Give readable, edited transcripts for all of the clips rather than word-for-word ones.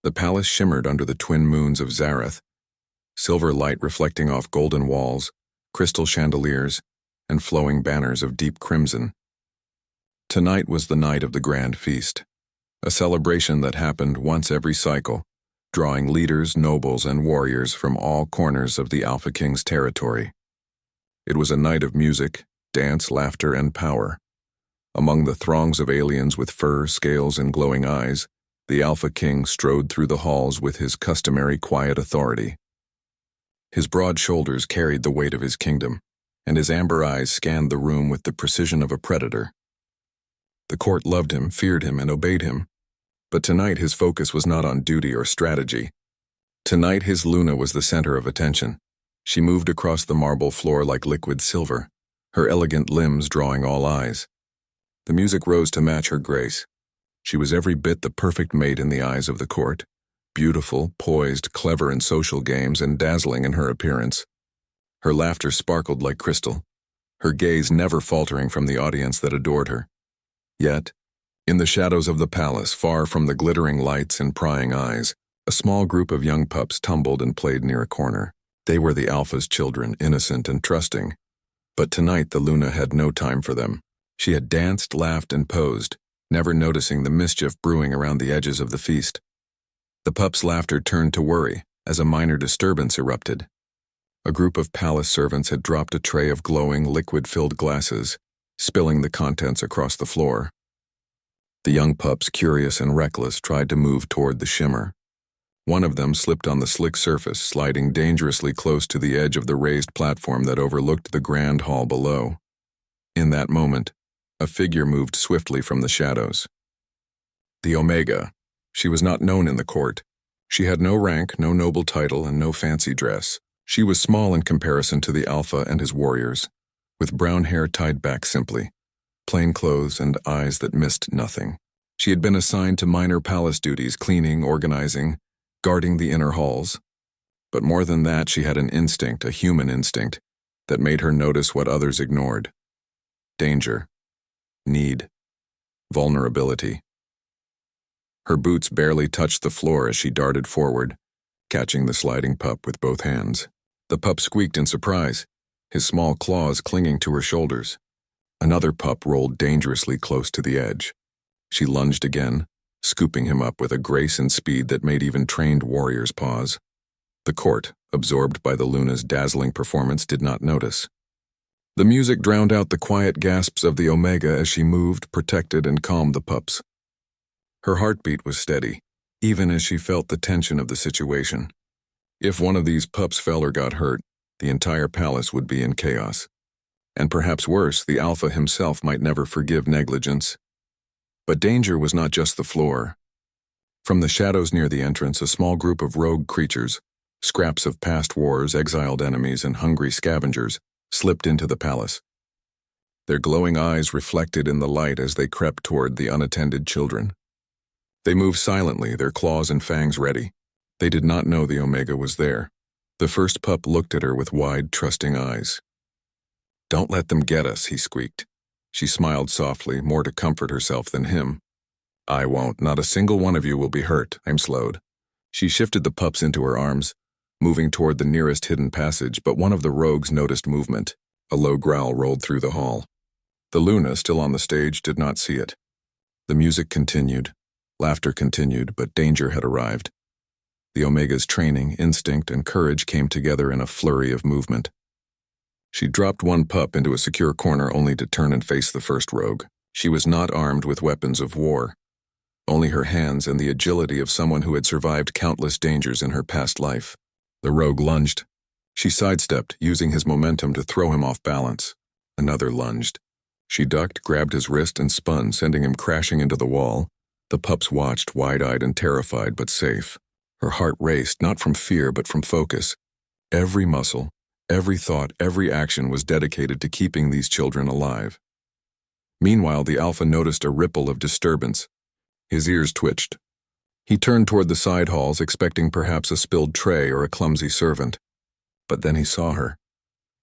The palace shimmered under the twin moons of Zareth, silver light reflecting off golden walls, crystal chandeliers, and flowing banners of deep crimson. Tonight was the night of the grand feast, a celebration that happened once every cycle, drawing leaders, nobles, and warriors from all corners of the Alpha King's territory. It was a night of music, dance, laughter, and power. Among the throngs of aliens with fur, scales, and glowing eyes, the Alpha King strode through the halls with his customary quiet authority. His broad shoulders carried the weight of his kingdom, and his amber eyes scanned the room with the precision of a predator. The court loved him, feared him, and obeyed him. But tonight his focus was not on duty or strategy. Tonight his Luna was the center of attention. She moved across the marble floor like liquid silver, her elegant limbs drawing all eyes. The music rose to match her grace. She was every bit the perfect mate in the eyes of the court, beautiful, poised, clever in social games, and dazzling in her appearance. Her laughter sparkled like crystal, her gaze never faltering from the audience that adored her. Yet, in the shadows of the palace, far from the glittering lights and prying eyes, a small group of young pups tumbled and played near a corner. They were the Alpha's children, innocent and trusting. But tonight the Luna had no time for them. She had danced, laughed, and posed, never noticing the mischief brewing around the edges of the feast. The pups' laughter turned to worry as a minor disturbance erupted. A group of palace servants had dropped a tray of glowing, liquid-filled glasses, spilling the contents across the floor. The young pups, curious and reckless, tried to move toward the shimmer. One of them slipped on the slick surface, sliding dangerously close to the edge of the raised platform that overlooked the grand hall below. In that moment, a figure moved swiftly from the shadows. The Omega. She was not known in the court. She had no rank, no noble title, and no fancy dress. She was small in comparison to the Alpha and his warriors, with brown hair tied back simply, plain clothes and eyes that missed nothing. She had been assigned to minor palace duties, cleaning, organizing, guarding the inner halls. But more than that, she had an instinct, a human instinct, that made her notice what others ignored. Danger. Need. Vulnerability. Her boots barely touched the floor as she darted forward, catching the sliding pup with both hands. The pup squeaked in surprise, his small claws clinging to her shoulders. Another pup rolled dangerously close to the edge. She lunged again, scooping him up with a grace and speed that made even trained warriors pause. The court, absorbed by the Luna's dazzling performance, did not notice. The music drowned out the quiet gasps of the Omega as she moved, protected, and calmed the pups. Her heartbeat was steady, even as she felt the tension of the situation. If one of these pups fell or got hurt, the entire palace would be in chaos. And perhaps worse, the Alpha himself might never forgive negligence. But danger was not just the floor. From the shadows near the entrance, a small group of rogue creatures, scraps of past wars, exiled enemies, and hungry scavengers, slipped into the palace. Their glowing eyes reflected in the light as they crept toward the unattended children. They moved silently, their claws and fangs ready. They did not know the Omega was there. The first pup looked at her with wide, trusting eyes. "Don't let them get us," he squeaked. She smiled softly, more to comfort herself than him. "I won't. Not a single one of you will be hurt," I'm slowed. She shifted the pups into her arms, moving toward the nearest hidden passage, but one of the rogues noticed movement. A low growl rolled through the hall. The Luna, still on the stage, did not see it. The music continued. Laughter continued, but danger had arrived. The Omega's training, instinct, and courage came together in a flurry of movement. She dropped one pup into a secure corner only to turn and face the first rogue. She was not armed with weapons of war. Only her hands and the agility of someone who had survived countless dangers in her past life. The rogue lunged. She sidestepped, using his momentum to throw him off balance. Another lunged. She ducked, grabbed his wrist, and spun, sending him crashing into the wall. The pups watched, wide-eyed and terrified, but safe. Her heart raced, not from fear, but from focus. Every muscle, every thought, every action was dedicated to keeping these children alive. Meanwhile, the Alpha noticed a ripple of disturbance. His ears twitched. He turned toward the side halls, expecting perhaps a spilled tray or a clumsy servant. But then he saw her.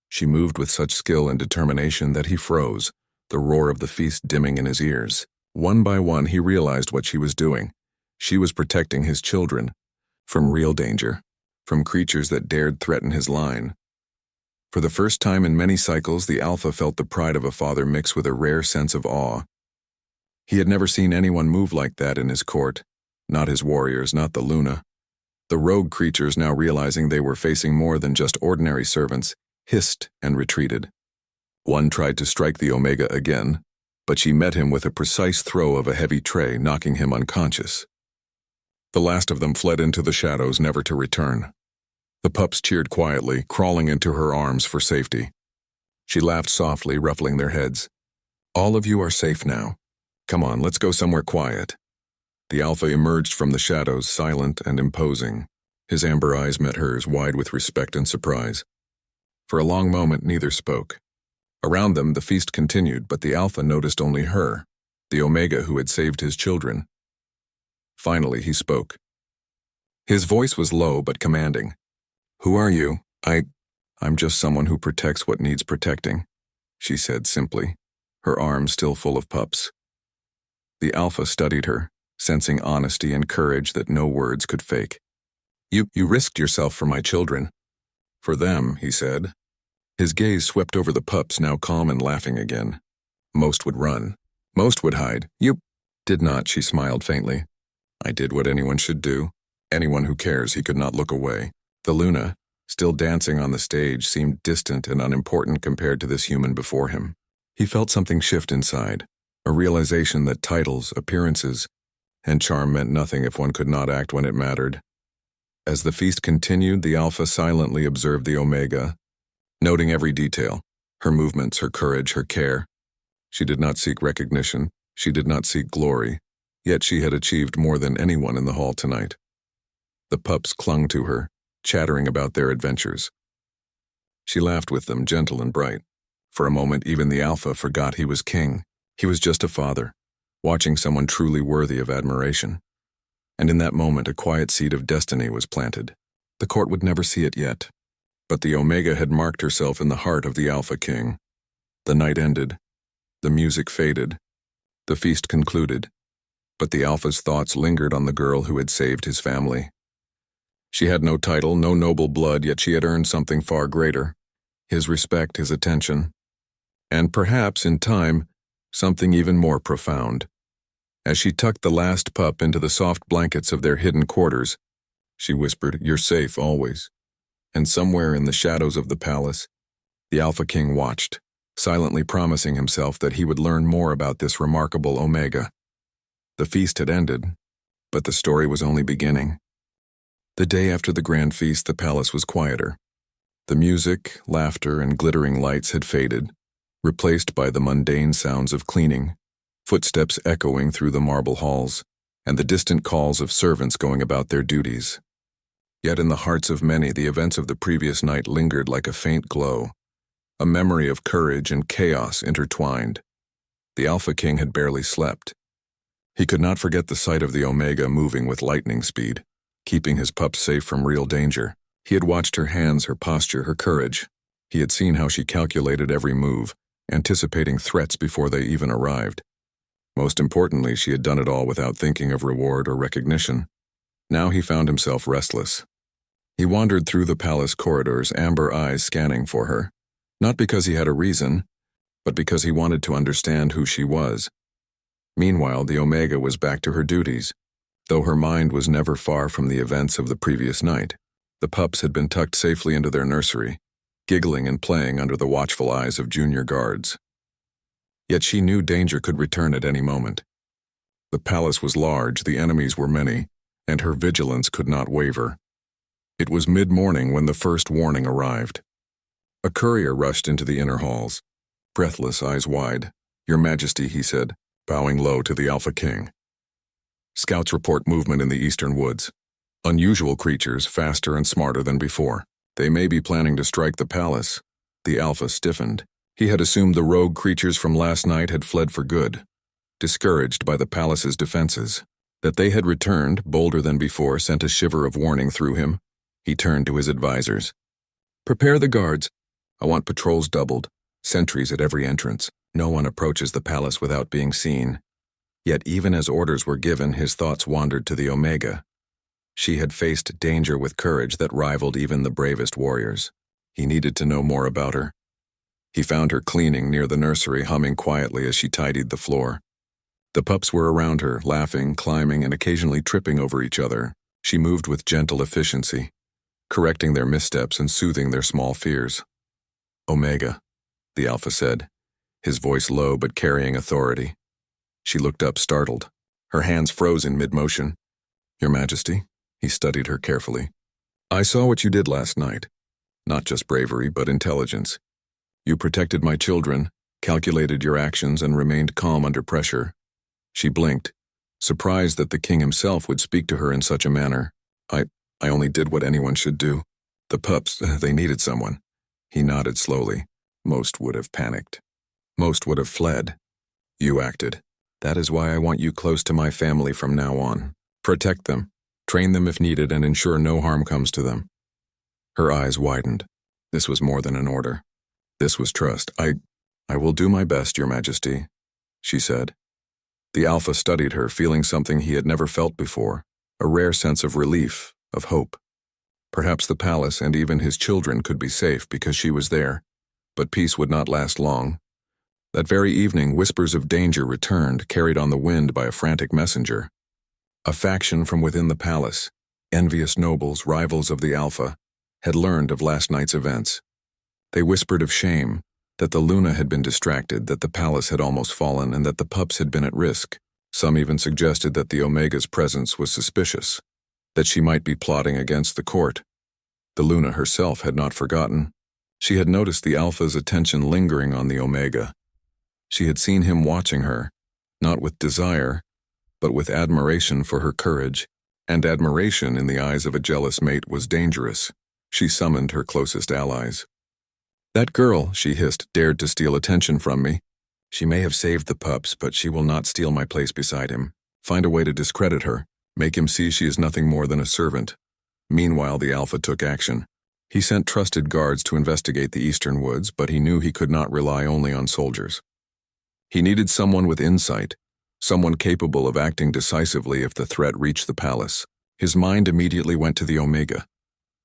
She moved with such skill and determination that he froze, the roar of the feast dimming in his ears. One by one, he realized what she was doing. She was protecting his children from real danger, from creatures that dared threaten his line. For the first time in many cycles, the Alpha felt the pride of a father mixed with a rare sense of awe. He had never seen anyone move like that in his court, not his warriors, not the Luna. The rogue creatures, now realizing they were facing more than just ordinary servants, hissed and retreated. One tried to strike the Omega again, but she met him with a precise throw of a heavy tray, knocking him unconscious. The last of them fled into the shadows, never to return. The pups cheered quietly, crawling into her arms for safety. She laughed softly, ruffling their heads. "All of you are safe now. Come on, let's go somewhere quiet." The Alpha emerged from the shadows, silent and imposing. His amber eyes met hers, wide with respect and surprise. For a long moment, neither spoke. Around them, the feast continued, but the Alpha noticed only her, the Omega who had saved his children. Finally, he spoke. His voice was low but commanding. "Who are you?" I'm just someone who protects what needs protecting," she said simply, her arms still full of pups. The Alpha studied her, sensing honesty and courage that no words could fake. You risked yourself for my children." "For them," he said. His gaze swept over the pups, now calm and laughing again. "Most would run. Most would hide. You did not," she smiled faintly. "I did what anyone should do. Anyone who cares." He could not look away. The Luna, still dancing on the stage, seemed distant and unimportant compared to this human before him. He felt something shift inside, a realization that titles, appearances, and charm meant nothing if one could not act when it mattered. As the feast continued, the Alpha silently observed the Omega, noting every detail, her movements, her courage, her care. She did not seek recognition, she did not seek glory, yet she had achieved more than anyone in the hall tonight. The pups clung to her, chattering about their adventures. She laughed with them, gentle and bright. For a moment, even the Alpha forgot he was king. He was just a father, watching someone truly worthy of admiration. And in that moment, a quiet seed of destiny was planted. The court would never see it yet, but the Omega had marked herself in the heart of the Alpha King. The night ended. The music faded. The feast concluded. But the Alpha's thoughts lingered on the girl who had saved his family. She had no title, no noble blood, yet she had earned something far greater. His respect, his attention. And perhaps, in time, something even more profound. As she tucked the last pup into the soft blankets of their hidden quarters, she whispered, "You're safe, always." And somewhere in the shadows of the palace, the Alpha King watched, silently promising himself that he would learn more about this remarkable Omega. The feast had ended, but the story was only beginning. The day after the grand feast, the palace was quieter. The music, laughter, and glittering lights had faded, replaced by the mundane sounds of cleaning, footsteps echoing through the marble halls, and the distant calls of servants going about their duties. Yet in the hearts of many, the events of the previous night lingered like a faint glow, a memory of courage and chaos intertwined. The Alpha King had barely slept. He could not forget the sight of the Omega moving with lightning speed, keeping his pups safe from real danger. He had watched her hands, her posture, her courage. He had seen how she calculated every move, anticipating threats before they even arrived. Most importantly, she had done it all without thinking of reward or recognition. Now he found himself restless. He wandered through the palace corridors, amber eyes scanning for her, not because he had a reason, but because he wanted to understand who she was. Meanwhile, the Omega was back to her duties, though her mind was never far from the events of the previous night. The pups had been tucked safely into their nursery, giggling and playing under the watchful eyes of junior guards. Yet she knew danger could return at any moment. The palace was large, the enemies were many, and her vigilance could not waver. It was mid-morning when the first warning arrived. A courier rushed into the inner halls, breathless, eyes wide. "Your Majesty," he said, bowing low to the Alpha King. "Scouts report movement in the eastern woods. Unusual creatures, faster and smarter than before. They may be planning to strike the palace." The Alpha stiffened. He had assumed the rogue creatures from last night had fled for good, discouraged by the palace's defenses. That they had returned, bolder than before, sent a shiver of warning through him. He turned to his advisors. "Prepare the guards. I want patrols doubled, sentries at every entrance. No one approaches the palace without being seen." Yet even as orders were given, his thoughts wandered to the Omega. She had faced danger with courage that rivaled even the bravest warriors. He needed to know more about her. He found her cleaning near the nursery, humming quietly as she tidied the floor. The pups were around her, laughing, climbing, and occasionally tripping over each other. She moved with gentle efficiency, correcting their missteps and soothing their small fears. "Omega," the Alpha said, his voice low but carrying authority. She looked up, startled. Her hands froze in mid-motion. "Your Majesty?" He studied her carefully. "I saw what you did last night. Not just bravery, but intelligence. You protected my children, calculated your actions, and remained calm under pressure." She blinked, surprised that the king himself would speak to her in such a manner. I only did what anyone should do. The pups, they needed someone." He nodded slowly. "Most would have panicked. Most would have fled. You acted. That is why I want you close to my family from now on. Protect them, train them if needed, and ensure no harm comes to them." Her eyes widened. This was more than an order. This was trust. I will do my best, Your Majesty," she said. The Alpha studied her, feeling something he had never felt before, a rare sense of relief, of hope. Perhaps the palace and even his children could be safe because she was there, but peace would not last long. That very evening, whispers of danger returned, carried on the wind by a frantic messenger. A faction from within the palace, envious nobles, rivals of the Alpha, had learned of last night's events. They whispered of shame, that the Luna had been distracted, that the palace had almost fallen, and that the pups had been at risk. Some even suggested that the Omega's presence was suspicious, that she might be plotting against the court. The Luna herself had not forgotten. She had noticed the Alpha's attention lingering on the Omega. She had seen him watching her, not with desire, but with admiration for her courage, and admiration in the eyes of a jealous mate was dangerous. She summoned her closest allies. "That girl," she hissed, "dared to steal attention from me. She may have saved the pups, but she will not steal my place beside him. Find a way to discredit her. Make him see she is nothing more than a servant." Meanwhile, the Alpha took action. He sent trusted guards to investigate the eastern woods, but he knew he could not rely only on soldiers. He needed someone with insight, someone capable of acting decisively if the threat reached the palace. His mind immediately went to the Omega.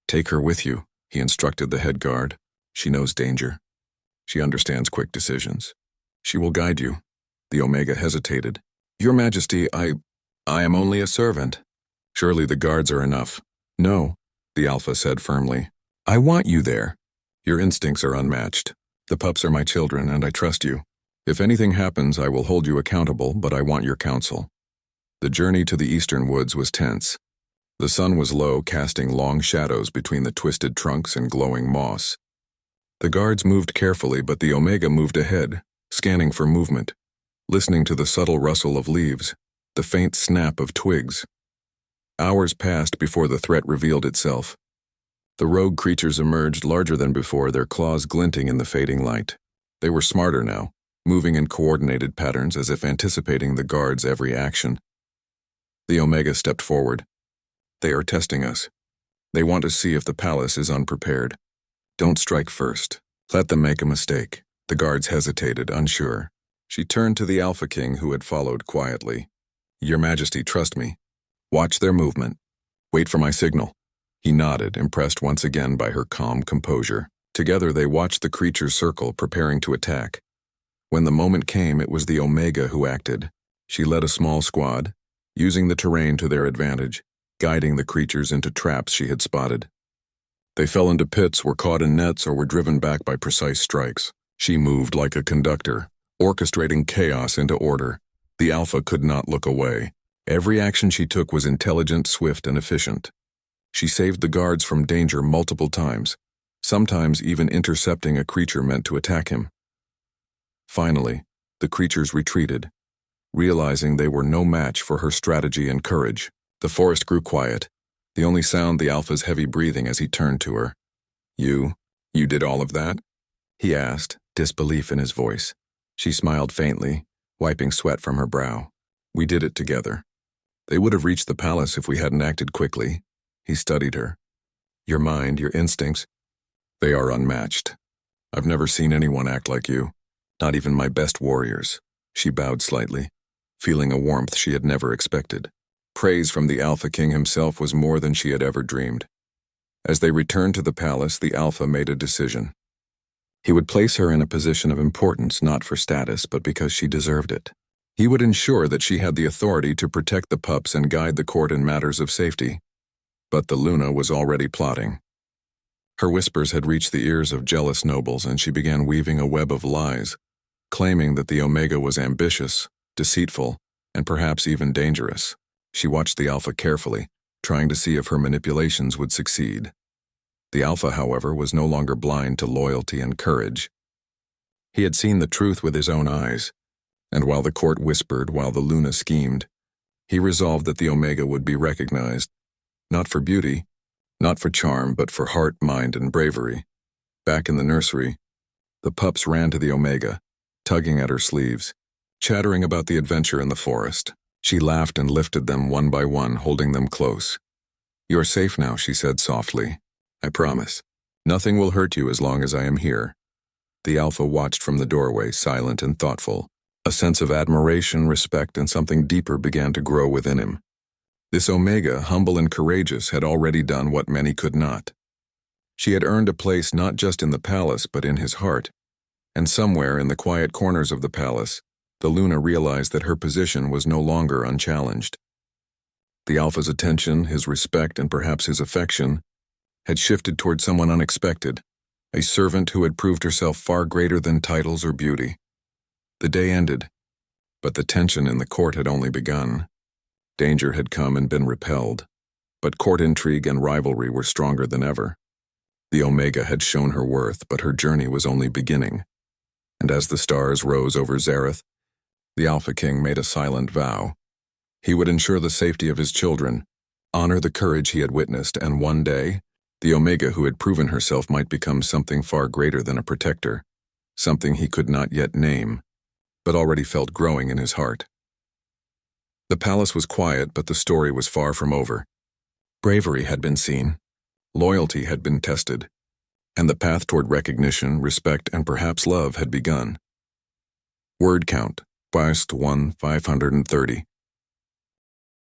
"Take her with you," he instructed the head guard. "She knows danger. She understands quick decisions. She will guide you." The Omega hesitated. "Your Majesty, I am only a servant." "Surely the guards are enough." "No," the Alpha said firmly. "I want you there. Your instincts are unmatched. The pups are my children, and I trust you. If anything happens, I will hold you accountable, but I want your counsel." The journey to the eastern woods was tense. The sun was low, casting long shadows between the twisted trunks and glowing moss. The guards moved carefully, but the Omega moved ahead, scanning for movement, listening to the subtle rustle of leaves, the faint snap of twigs. Hours passed before the threat revealed itself. The rogue creatures emerged larger than before, their claws glinting in the fading light. They were smarter now, moving in coordinated patterns as if anticipating the guards' every action. The Omega stepped forward. "They are testing us. They want to see if the palace is unprepared. Don't strike first. Let them make a mistake." The guards hesitated, unsure. She turned to the Alpha King, who had followed quietly. "Your Majesty, trust me. Watch their movement. Wait for my signal." He nodded, impressed once again by her calm composure. Together they watched the creatures circle, preparing to attack. When the moment came, it was the Omega who acted. She led a small squad, using the terrain to their advantage, guiding the creatures into traps she had spotted. They fell into pits, were caught in nets, or were driven back by precise strikes. She moved like a conductor, orchestrating chaos into order. The Alpha could not look away. Every action she took was intelligent, swift, and efficient. She saved the guards from danger multiple times, sometimes even intercepting a creature meant to attack him. Finally, the creatures retreated, realizing they were no match for her strategy and courage. The forest grew quiet, the only sound the Alpha's heavy breathing as he turned to her. You did all of that?" he asked, disbelief in his voice. She smiled faintly, wiping sweat from her brow. "We did it together. They would have reached the palace if we hadn't acted quickly." He studied her. "Your mind, your instincts, they are unmatched. I've never seen anyone act like you, not even my best warriors." She bowed slightly. feeling a warmth she had never expected. Praise from the Alpha King himself was more than she had ever dreamed. As they returned to the palace, the Alpha made a decision. He would place her in a position of importance not for status, but because she deserved it. He would ensure that she had the authority to protect the pups and guide the court in matters of safety. But the Luna was already plotting. Her whispers had reached the ears of jealous nobles, and she began weaving a web of lies, claiming that the Omega was ambitious, deceitful, and perhaps even dangerous. She watched the Alpha carefully, trying to see if her manipulations would succeed. The Alpha, however, was no longer blind to loyalty and courage. He had seen the truth with his own eyes, and while the court whispered, while the Luna schemed, he resolved that the Omega would be recognized, not for beauty, not for charm, but for heart, mind, and bravery. Back in the nursery, the pups ran to the Omega, tugging at her sleeves, chattering about the adventure in the forest. She laughed and lifted them one by one, holding them close. "You're safe now," she said softly. "I promise. Nothing will hurt you as long as I am here." The Alpha watched from the doorway, silent and thoughtful. A sense of admiration, respect, and something deeper began to grow within him. This Omega, humble and courageous, had already done what many could not. She had earned a place not just in the palace, but in his heart. And somewhere in the quiet corners of the palace, the Luna realized that her position was no longer unchallenged. The Alpha's attention, his respect, and perhaps his affection had shifted toward someone unexpected, a servant who had proved herself far greater than titles or beauty. The day ended, but the tension in the court had only begun. Danger had come and been repelled, but court intrigue and rivalry were stronger than ever. The Omega had shown her worth, but her journey was only beginning. And as the stars rose over Zareth, the Alpha King made a silent vow. He would ensure the safety of his children, honor the courage he had witnessed, and one day, the Omega who had proven herself might become something far greater than a protector, something he could not yet name, but already felt growing in his heart. The palace was quiet, but the story was far from over. Bravery had been seen, loyalty had been tested, and the path toward recognition, respect, and perhaps love had begun. Word count, Past 1,530.